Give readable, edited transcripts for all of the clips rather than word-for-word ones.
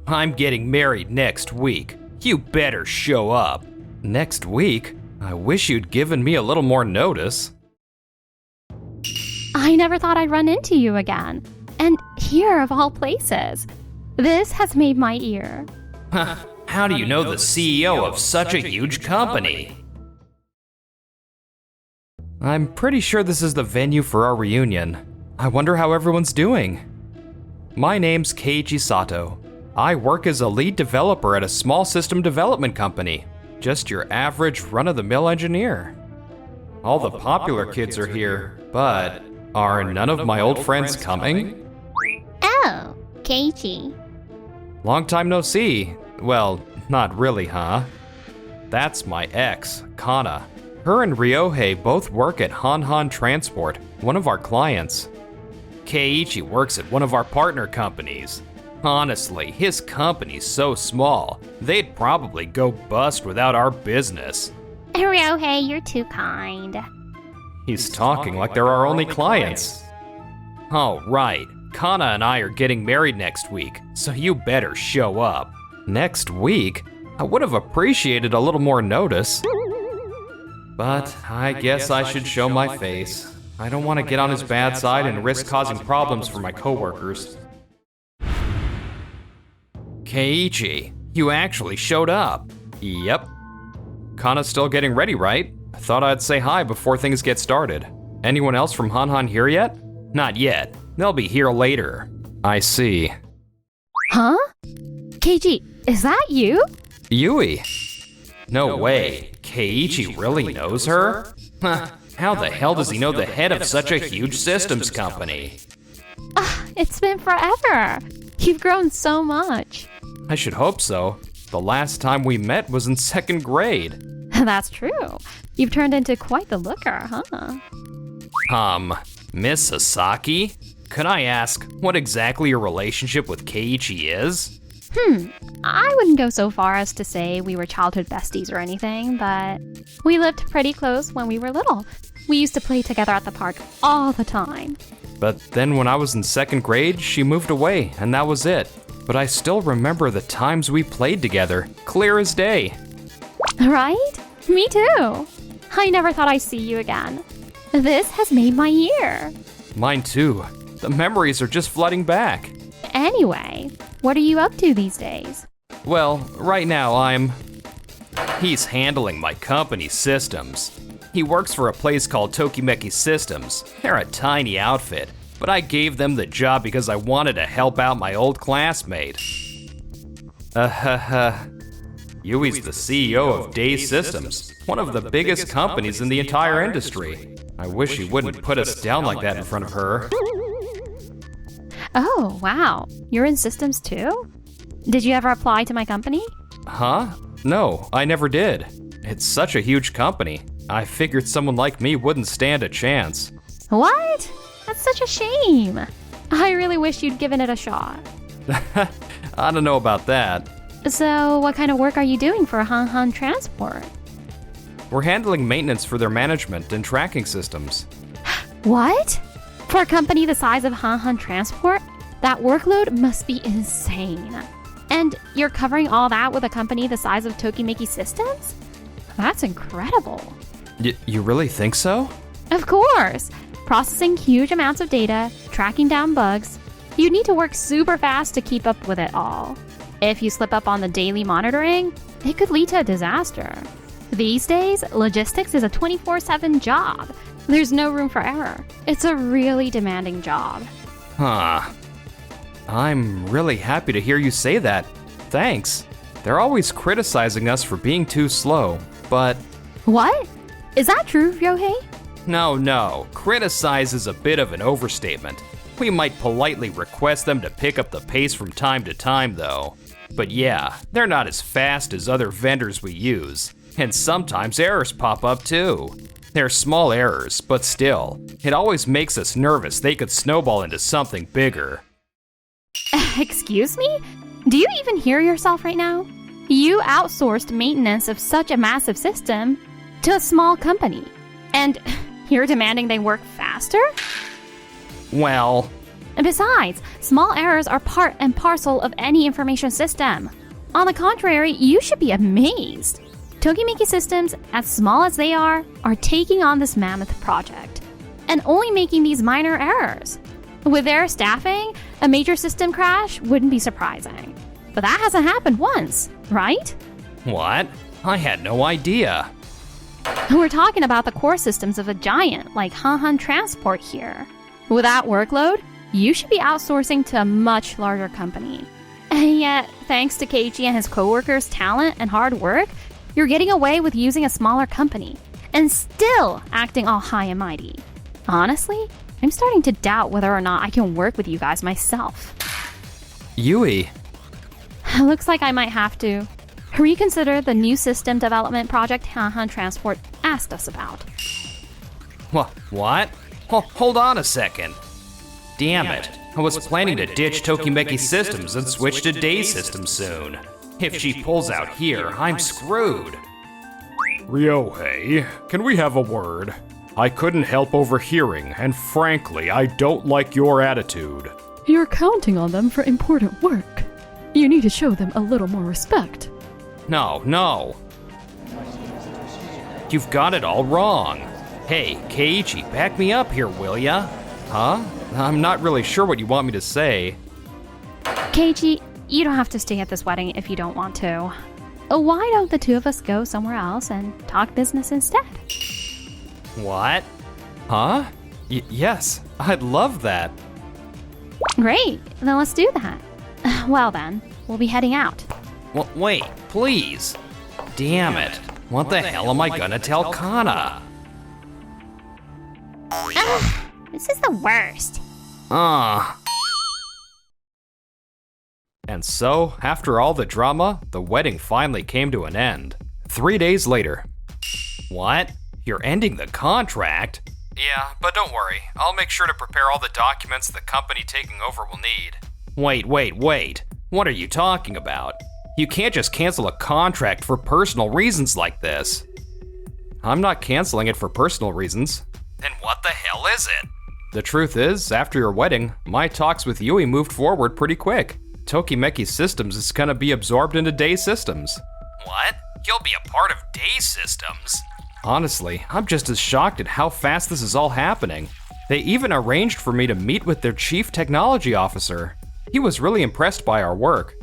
I'm getting married next week. You better show up. Next week? I wish you'd given me a little more notice. I never thought I'd run into you again. And here of all places. This has made my year. How do you know the CEO of such a huge company? I'm pretty sure this is the venue for our reunion. I wonder how everyone's doing. My name's Keiichi Sato. I work as a lead developer at a small system development company. Just your average run-of-the-mill engineer. All the popular kids are here, but are none of my old friends coming? Oh, Keiichi. Long time no see. Well, not really, huh? That's my ex, Kana. Her and Ryohei both work at Han Transport, one of our clients. Keiichi works at one of our partner companies. Honestly, his company's so small, they'd probably go bust without our business. Ryohei, you're too kind. He's talking like they're our only clients. Oh, right. Kana and I are getting married next week, so you better show up. Next week? I would have appreciated a little more notice. But I guess I should show my face. I don't want to get on his bad side and risk causing problems for my coworkers. Keiichi, you actually showed up. Yep. Kana's still getting ready, right? I thought I'd say hi before things get started. Anyone else from Han here yet? Not yet. They'll be here later. I see. Huh? Keiichi, is that you? Yui. No way. Keiichi really knows her? How the hell does he know the head of such a huge systems company? It's been forever. You've grown so much. I should hope so. The last time we met was in 2nd grade. That's true. You've turned into quite the looker, huh? Miss Sasaki? Could I ask what exactly your relationship with Keiichi is? I wouldn't go so far as to say we were childhood besties or anything, but we lived pretty close when we were little. We used to play together at the park all the time. But then when I was in 2nd grade, she moved away, and that was it. But I still remember the times we played together, clear as day. Right? Me too. I never thought I'd see you again. This has made my year. Mine too. The memories are just flooding back. Anyway, what are you up to these days? Well, right now he's handling my company's systems. He works for a place called Tokimeki Systems. They're a tiny outfit, but I gave them the job because I wanted to help out my old classmate. Yui's the CEO of Day Systems, one of the biggest companies in the entire industry. I wish he wouldn't put us down like that in front of her. Oh, wow. You're in systems too? Did you ever apply to my company? Huh? No, I never did. It's such a huge company. I figured someone like me wouldn't stand a chance. What? That's such a shame. I really wish you'd given it a shot. I don't know about that. So, what kind of work are you doing for Han Transport? We're handling maintenance for their management and tracking systems. What? For a company the size of Han Transport? That workload must be insane. And you're covering all that with a company the size of Tokimeki Systems? That's incredible. You really think so? Of course. Processing huge amounts of data, tracking down bugs. You need to work super fast to keep up with it all. If you slip up on the daily monitoring, it could lead to a disaster. These days, logistics is a 24/7 job. There's no room for error. It's a really demanding job. Huh. I'm really happy to hear you say that. Thanks. They're always criticizing us for being too slow, but... What? Is that true, Ryohei? No. Criticize is a bit of an overstatement. We might politely request them to pick up the pace from time to time, though. But yeah, they're not as fast as other vendors we use. And sometimes errors pop up too. They're small errors, but still, it always makes us nervous they could snowball into something bigger. Excuse me? Do you even hear yourself right now? You outsourced maintenance of such a massive system to a small company. And you're demanding they work faster? Well, And besides, small errors are part and parcel of any information system. On the contrary, you should be amazed. Tokimeki Systems, as small as they are taking on this mammoth project, and only making these minor errors. With their staffing, a major system crash wouldn't be surprising. But that hasn't happened once, right? What? I had no idea. We're talking about the core systems of a giant like Han Transport here. With that workload, you should be outsourcing to a much larger company. And yet, thanks to Keiichi and his coworkers' talent and hard work, you're getting away with using a smaller company and still acting all high and mighty. Honestly, I'm starting to doubt whether or not I can work with you guys myself. Yui. Looks like I might have to reconsider the new system development project Han Transport asked us about. What? Hold on a second. Damn it. I was planning to ditch Tokimeki Systems and switch to Day Systems soon. If she pulls out here, I'm screwed. Ryohei, can we have a word? I couldn't help overhearing, and frankly, I don't like your attitude. You're counting on them for important work. You need to show them a little more respect. No. You've got it all wrong. Hey, Keiichi, back me up here, will ya? Huh? I'm not really sure what you want me to say. Keiichi, you don't have to stay at this wedding if you don't want to. Why don't the two of us go somewhere else and talk business instead? What? Huh? Yes, I'd love that. Great, then let's do that. Well then, we'll be heading out. Wait, please. Damn it. What the hell am I gonna tell Kana? This is the worst. And so, after all the drama, the wedding finally came to an end. 3 days later. What? You're ending the contract? Yeah, but don't worry. I'll make sure to prepare all the documents the company taking over will need. Wait. What are you talking about? You can't just cancel a contract for personal reasons like this. I'm not canceling it for personal reasons. Then what the hell is it? The truth is, after your wedding, my talks with Yui moved forward pretty quick. Tokimeki Systems is gonna be absorbed into Day Systems. What? You'll be a part of Day Systems? Honestly, I'm just as shocked at how fast this is all happening. They even arranged for me to meet with their chief technology officer. He was really impressed by our work.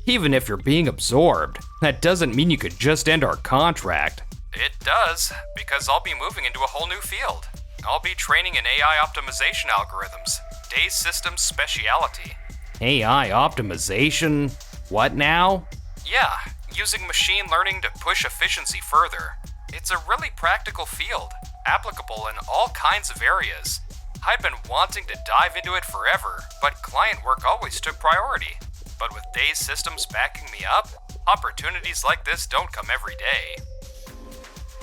Even if you're being absorbed, that doesn't mean you could just end our contract. It does, because I'll be moving into a whole new field. I'll be training in AI optimization algorithms, Day Systems specialty. AI optimization? What now? Yeah, using machine learning to push efficiency further. It's a really practical field, applicable in all kinds of areas. I'd been wanting to dive into it forever, but client work always took priority. But with Day Systems backing me up, opportunities like this don't come every day.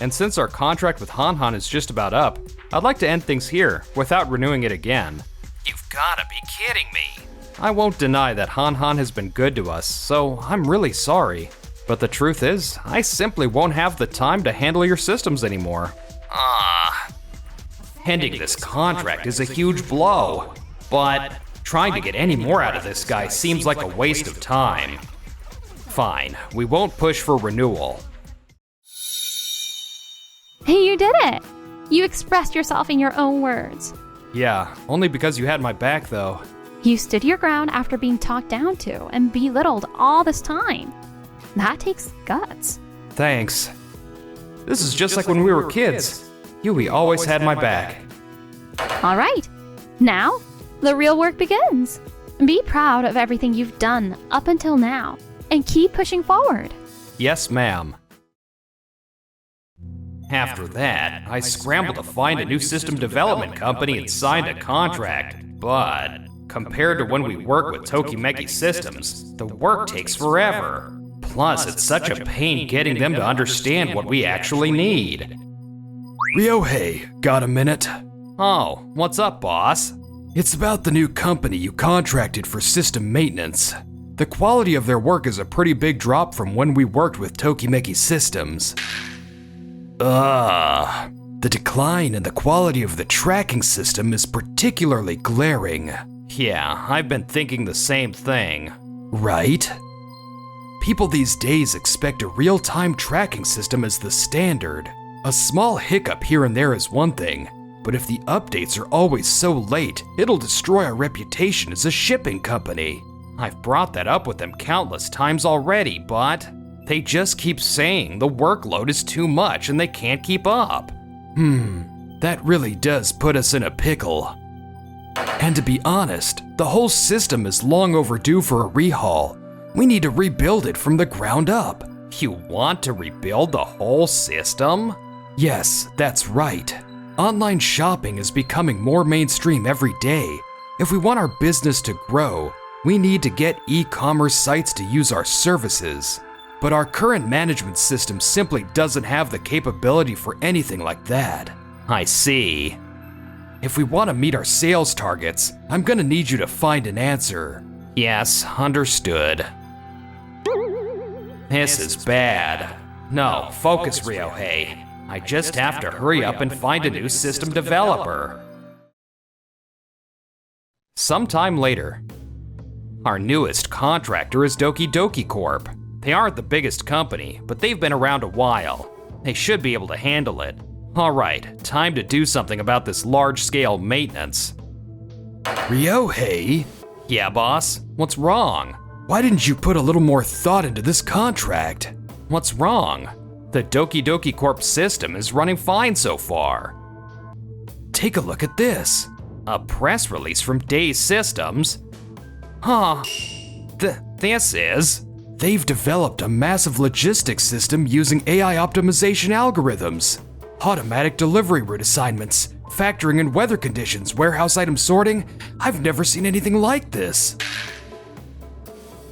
And since our contract with Han is just about up, I'd like to end things here without renewing it again. You've gotta be kidding me. I won't deny that Han has been good to us, so I'm really sorry. But the truth is, I simply won't have the time to handle your systems anymore. Ending this contract is a huge blow, but trying to get any more out of this guy seems like a waste of time. Fine, we won't push for renewal. Hey, you did it! You expressed yourself in your own words. Yeah, only because you had my back though. You stood your ground after being talked down to and belittled all this time. That takes guts. Thanks. This is just like when we were kids. Yui always had my back. All right, now the real work begins. Be proud of everything you've done up until now and keep pushing forward. Yes, ma'am. After that, I scrambled to find a new system development company and signed a contract, but compared to when we work with Tokimeki Systems, the work takes forever. Plus, it's such a pain getting them to understand what we actually need. Ryohei, got a minute? Oh, what's up, boss? It's about the new company you contracted for system maintenance. The quality of their work is a pretty big drop from when we worked with Tokimeki Systems. The decline in the quality of the tracking system is particularly glaring. Yeah, I've been thinking the same thing. Right? People these days expect a real-time tracking system as the standard. A small hiccup here and there is one thing, but if the updates are always so late, it'll destroy our reputation as a shipping company. I've brought that up with them countless times already, but they just keep saying the workload is too much and they can't keep up. That really does put us in a pickle. And to be honest, the whole system is long overdue for a rehaul. We need to rebuild it from the ground up. You want to rebuild the whole system? Yes, that's right. Online shopping is becoming more mainstream every day. If we want our business to grow, we need to get e-commerce sites to use our services. But our current management system simply doesn't have the capability for anything like that. I see. If we want to meet our sales targets, I'm gonna need you to find an answer. Yes, understood. This is bad. No, focus, Ryohei. I just have to hurry up and find a new system developer. Sometime later, our newest contractor is Doki Doki Corp. They aren't the biggest company, but they've been around a while. They should be able to handle it. All right, time to do something about this large-scale maintenance. Ryohei? Yeah, boss? What's wrong? Why didn't you put a little more thought into this contract? What's wrong? The Doki Doki Corp system is running fine so far. Take a look at this. A press release from Days Systems? Huh. This is? They've developed a massive logistics system using AI optimization algorithms. Automatic delivery route assignments, factoring in weather conditions, warehouse item sorting. I've never seen anything like this.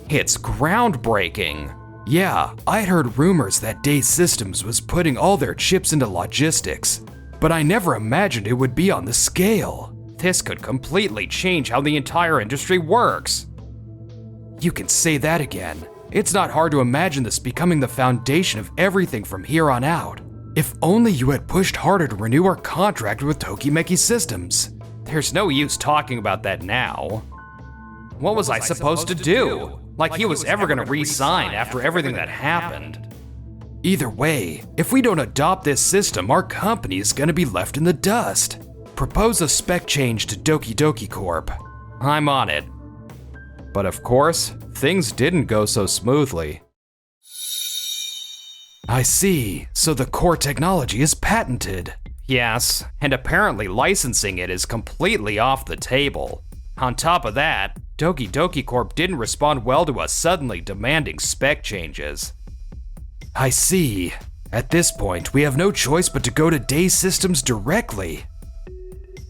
It's groundbreaking. Yeah, I'd heard rumors that Days Systems was putting all their chips into logistics, but I never imagined it would be on this scale. This could completely change how the entire industry works. You can say that again. It's not hard to imagine this becoming the foundation of everything from here on out. If only you had pushed harder to renew our contract with Tokimeki Systems. There's no use talking about that now. What was I supposed to do? Like he was ever gonna re-sign after everything that happened. Either way, if we don't adopt this system, our company is gonna be left in the dust. Propose a spec change to Doki Doki Corp. I'm on it. But of course, things didn't go so smoothly. I see, so the core technology is patented. Yes, and apparently licensing it is completely off the table. On top of that, Doki Doki Corp didn't respond well to us suddenly demanding spec changes. I see. At this point, we have no choice but to go to Days Systems directly.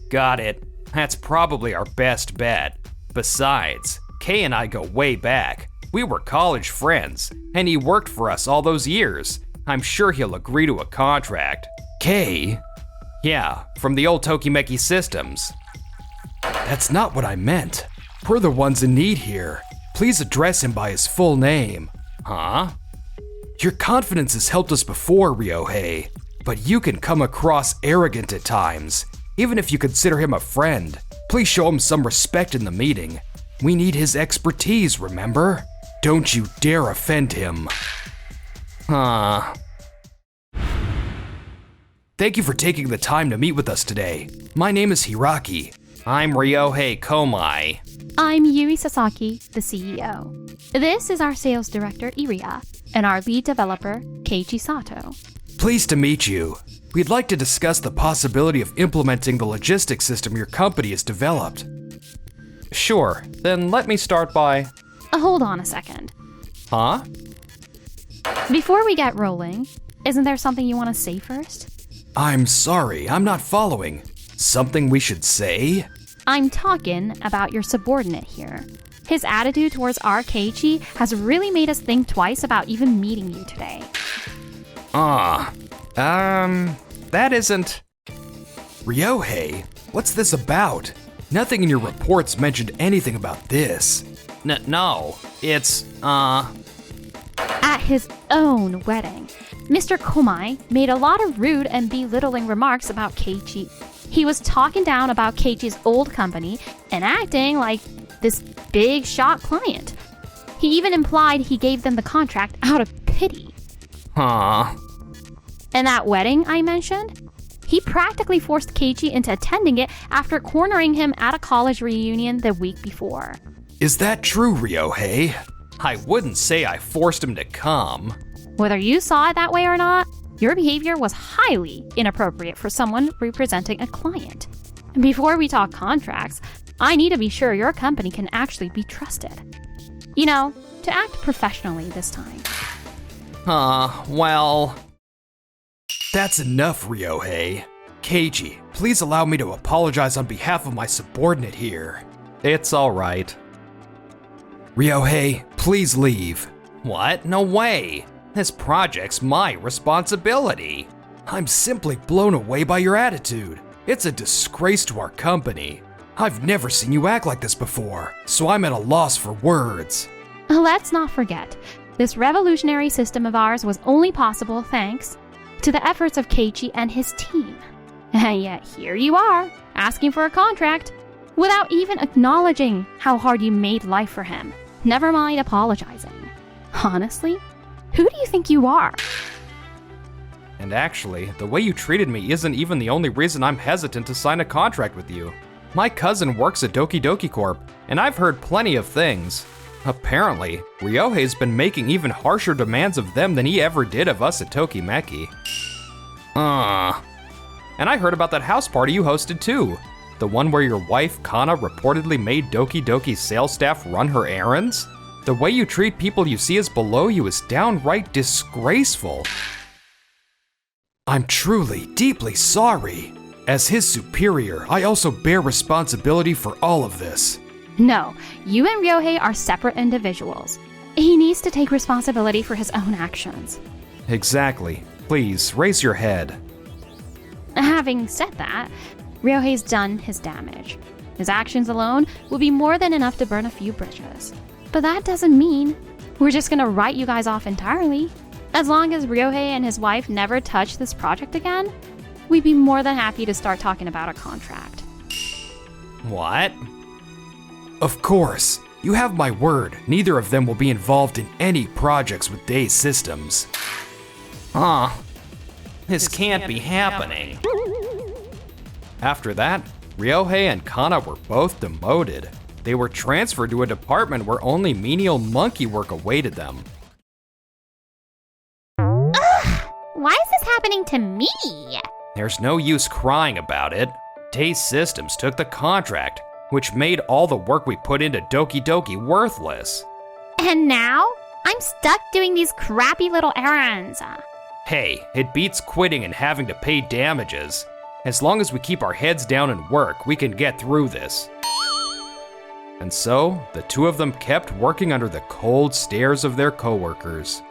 Got it. That's probably our best bet. Besides, Kay and I go way back. We were college friends, and he worked for us all those years. I'm sure he'll agree to a contract. Kay? Yeah, from the old Tokimeki Systems. That's not what I meant. We're the ones in need here. Please address him by his full name. Huh? Your confidence has helped us before, Ryohei, but you can come across arrogant at times. Even if you consider him a friend, please show him some respect in the meeting. We need his expertise, remember? Don't you dare offend him. Huh. Thank you for taking the time to meet with us today. My name is Hiraki. I'm Ryohei Komai. I'm Yui Sasaki, the CEO. This is our sales director, Iria, and our lead developer, Keiichi Sato. Pleased to meet you. We'd like to discuss the possibility of implementing the logistics system your company has developed. Sure, then let me start by... Hold on a second. Huh? Before we get rolling, isn't there something you want to say first? I'm sorry, I'm not following. Something we should say? I'm talking about your subordinate here. His attitude towards our Keiichi has really made us think twice about even meeting you today. That isn't... Ryohei, what's this about? Nothing in your reports mentioned anything about this. No, it's, At his own wedding, Mr. Komai made a lot of rude and belittling remarks about Keiichi. He was talking down about Keiichi's old company and acting like this big shot client. He even implied he gave them the contract out of pity. Huh. And that wedding I mentioned? He practically forced Keiichi into attending it after cornering him at a college reunion the week before. Is that true, Ryohei? I wouldn't say I forced him to come. Whether you saw it that way or not, your behavior was highly inappropriate for someone representing a client. Before we talk contracts, I need to be sure your company can actually be trusted. You know, to act professionally this time. Well... That's enough, Ryohei. Keiichi, please allow me to apologize on behalf of my subordinate here. It's alright. Ryohei, please leave. What? No way! This project's my responsibility. I'm simply blown away by your attitude. It's a disgrace to our company. I've never seen you act like this before, so I'm at a loss for words. Let's not forget, this revolutionary system of ours was only possible thanks to the efforts of Keiichi and his team. And yet here you are, asking for a contract without even acknowledging how hard you made life for him. Never mind apologizing. Honestly, who do you think you are? And actually, the way you treated me isn't even the only reason I'm hesitant to sign a contract with you. My cousin works at Doki Doki Corp, and I've heard plenty of things. Apparently, Ryohei's been making even harsher demands of them than he ever did of us at Tokimeki. And I heard about that house party you hosted too. The one where your wife, Kana, reportedly made Doki Doki's sales staff run her errands? The way you treat people you see as below you is downright disgraceful. I'm truly, deeply sorry. As his superior, I also bear responsibility for all of this. No, you and Ryohei are separate individuals. He needs to take responsibility for his own actions. Exactly. Please, raise your head. Having said that, Ryohei's done his damage. His actions alone will be more than enough to burn a few bridges. But that doesn't mean we're just gonna write you guys off entirely. As long as Ryohei and his wife never touch this project again, we'd be more than happy to start talking about a contract. What? Of course. You have my word. Neither of them will be involved in any projects with Day Systems. This can't be happening. After that, Ryohei and Kana were both demoted. They were transferred to a department where only menial monkey work awaited them. Why is this happening to me? There's no use crying about it. Day Systems took the contract, which made all the work we put into Doki Doki worthless. And now, I'm stuck doing these crappy little errands. Hey, it beats quitting and having to pay damages. As long as we keep our heads down and work, we can get through this. And so, the two of them kept working under the cold stares of their coworkers.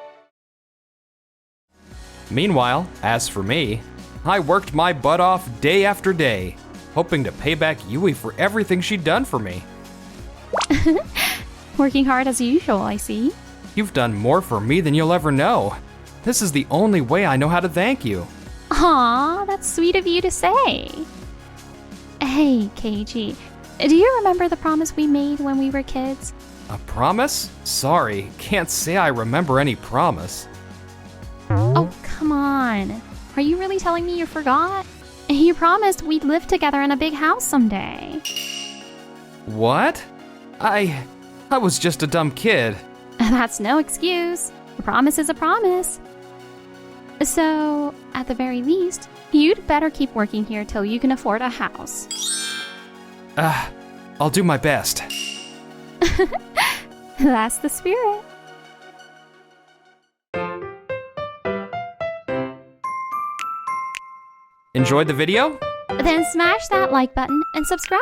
Meanwhile, as for me, I worked my butt off day after day, hoping to pay back Yui for everything she'd done for me. Working hard as usual, I see. You've done more for me than you'll ever know. This is the only way I know how to thank you. Aw, that's sweet of you to say. Hey, Keiichi, do you remember the promise we made when we were kids? A promise? Sorry, can't say I remember any promise. Oh, come on. Are you really telling me you forgot? You promised we'd live together in a big house someday. What? I was just a dumb kid. That's no excuse. A promise is a promise. So, at the very least, you'd better keep working here till you can afford a house. I'll do my best. That's the spirit. Enjoyed the video? Then smash that like button and subscribe.